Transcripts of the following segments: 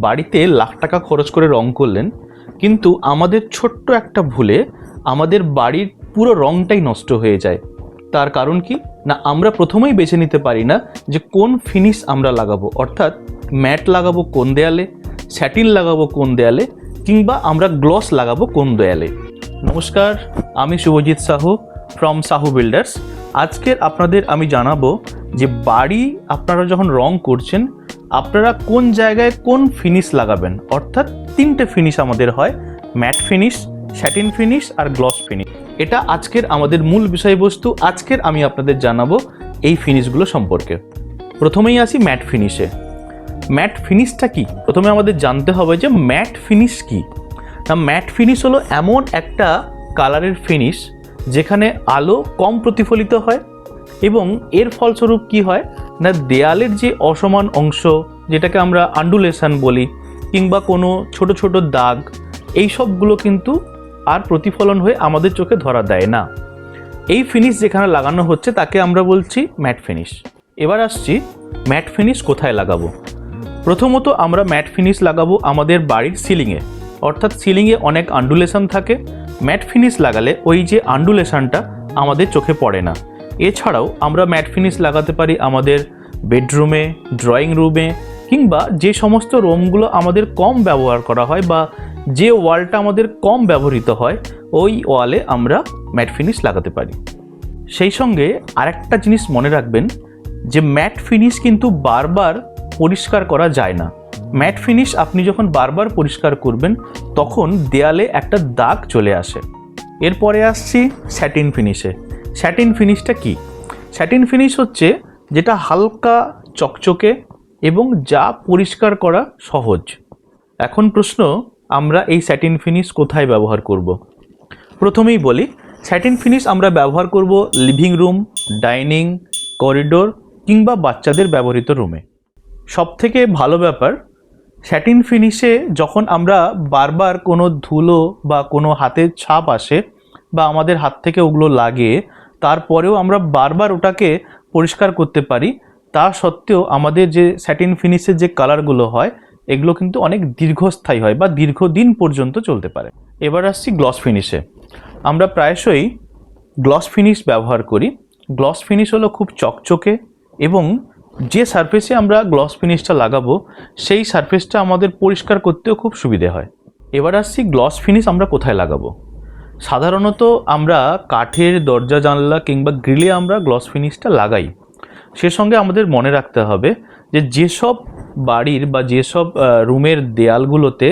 বাড়িতে লাখ টাকা খরচ করে রং করলেন, কিন্তু আমাদের ছোট্ট একটা ভুলে আমাদের বাড়ির পুরো রংটাই নষ্ট হয়ে যায়। তার কারণ কি না, আমরা প্রথমেই বেছে নিতে পারি না যে কোন ফিনিশ আমরা লাগাবো, অর্থাৎ ম্যাট লাগাবো কোন দেয়ালে, স্যাটিন লাগাবো কোন দেয়ালে, কিংবা আমরা গ্লস লাগাবো কোন দেয়ালে। নমস্কার, আমি শুভজিৎ সাহু ফ্রম সাহু বিল্ডার্স। আজকের আপনাদের আমি জানাবো যে বাড়ি আপনারা যখন রং করছেন আপনারা কোন জায়গায় কোন ফিনিশ লাগাবেন। অর্থাৎ তিনটে ফিনিশ আমাদের হয়, ম্যাট ফিনিশ, স্যাটিন ফিনিশ আর গ্লস ফিনিশ। এটা আজকের আমাদের মূল বিষয়বস্তু। আজকের আমি আপনাদের জানাবো এই ফিনিশগুলো সম্পর্কে। প্রথমেই আসি ম্যাট ফিনিশে। ম্যাট ফিনিশটা কি? প্রথমে আমাদের জানতে হবে যে ম্যাট ফিনিশ কি। না, ম্যাট ফিনিশ হলো এমন একটা কালারের ফিনিশ যেখানে আলো কম প্রতিফলিত হয় এবং এর ফলস্বরূপ কি হয় না, দেয়ালের যে অসমান অংশ যেটাকে আমরা আন্ডুলেশন বলি, কিংবা কোনো ছোট ছোট দাগ, এই সবগুলো কিন্তু আর প্রতিফলন হয়ে আমাদের চোখে ধরা দেয় না। এই ফিনিশ যেখানে লাগানো হচ্ছে তাকে আমরা বলছি ম্যাট ফিনিশ। এবার আসছি ম্যাট ফিনিশ কোথায় লাগাবো। প্রথমত আমরা ম্যাট ফিনিশ লাগাবো আমাদের বাড়ির সিলিংয়ে, অর্থাৎ সিলিংয়ে অনেক আন্ডুলেশন থাকে। ম্যাট ফিনিশ লাগালে ওই যে আন্ডুলেশনটা আমাদের চোখে পড়ে না। এছাড়াও আমরা ম্যাট ফিনিশ লাগাতে পারি আমাদের বেডরুমে, ড্রয়িং রুমে, কিংবা যে সমস্ত রুমগুলো আমাদের কম ব্যবহার করা হয় বা যে ওয়ালটা আমাদের কম ব্যবহৃত হয় ওই ওয়ালে আমরা ম্যাট ফিনিশ লাগাতে পারি। সেই সঙ্গে আরেকটা জিনিস মনে রাখবেন যে ম্যাট ফিনিশ কিন্তু বারবার পরিষ্কার করা যায় না। ম্যাট ফিনিশ আপনি যখন বারবার পরিষ্কার করবেন তখন দেয়ালে একটা দাগ চলে আসে। এরপরে আসছি স্যাটিন ফিনিশে। স্যাটিন ফিনিশটা কি? স্যাটিন ফিনিশ হচ্ছে যেটা হালকা চকচকে এবং যা পরিষ্কার করা সহজ। এখন প্রশ্ন, আমরা এই স্যাটিন ফিনিশ কোথায় ব্যবহার করব? প্রথমেই বলি, স্যাটিন ফিনিশ আমরা ব্যবহার করব লিভিং রুম, ডাইনিং, করিডোর কিংবা বাচ্চাদের ব্যবহৃত রুমে। সবথেকে ভালো ব্যাপার, স্যাটিন ফিনিশে যখন আমরা বারবার কোনো ধুলো বা কোনো হাতের ছাপ আসে বা আমাদের হাত থেকে ওগুলো লাগে, তারপরেও আমরা বারবার ওটাকে পরিষ্কার করতে পারি। তা সত্ত্বেও আমাদের যে স্যাটিন ফিনিশের যে কালারগুলো হয় এগুলো কিন্তু অনেক দীর্ঘস্থায়ী হয় বা দীর্ঘদিন পর্যন্ত চলতে পারে। এবার আসছি গ্লস ফিনিশে। আমরা প্রায়শই গ্লস ফিনিশ ব্যবহার করি। গ্লস ফিনিশ হলো খুব চকচকে এবং যে সারফেসে আমরা গ্লস ফিনিশটা লাগাবো সেই সারফেসটা আমাদের পরিষ্কার করতেও খুব সুবিধে হয়। এবার আসছি গ্লস ফিনিশ আমরা কোথায় লাগাবো। সাধারণত আমরা কাঠের দরজা জানলা কিংবা গ্রিলে আমরা গ্লস ফিনিশটা লাগাই। সে সঙ্গে আমাদের মনে রাখতে হবে যে যেসব বাড়ির বা যেসব রুমের দেয়ালগুলোতে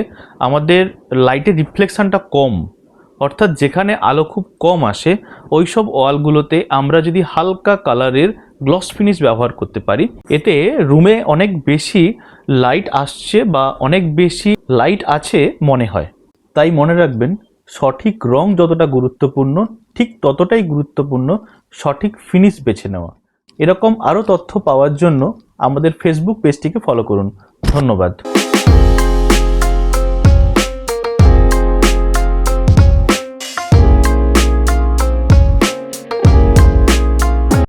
আমাদের লাইটের রিফ্লেকশানটা কম, অর্থাৎ যেখানে আলো খুব কম আসে, ওই সব ওয়ালগুলোতে আমরা যদি হালকা কালারের গ্লস ফিনিশ ব্যবহার করতে পারি, এতে রুমে অনেক বেশি লাইট আসছে বা অনেক বেশি লাইট আছে মনে হয়। তাই মনে রাখবেন, সঠিক রং যতটা গুরুত্বপূর্ণ ঠিক ততটাই গুরুত্বপূর্ণ সঠিক ফিনিশ বেছে নেওয়া। এরকম আরও তথ্য পাওয়ার জন্য আমাদের ফেসবুক পেজটিকে ফলো করুন। ধন্যবাদ।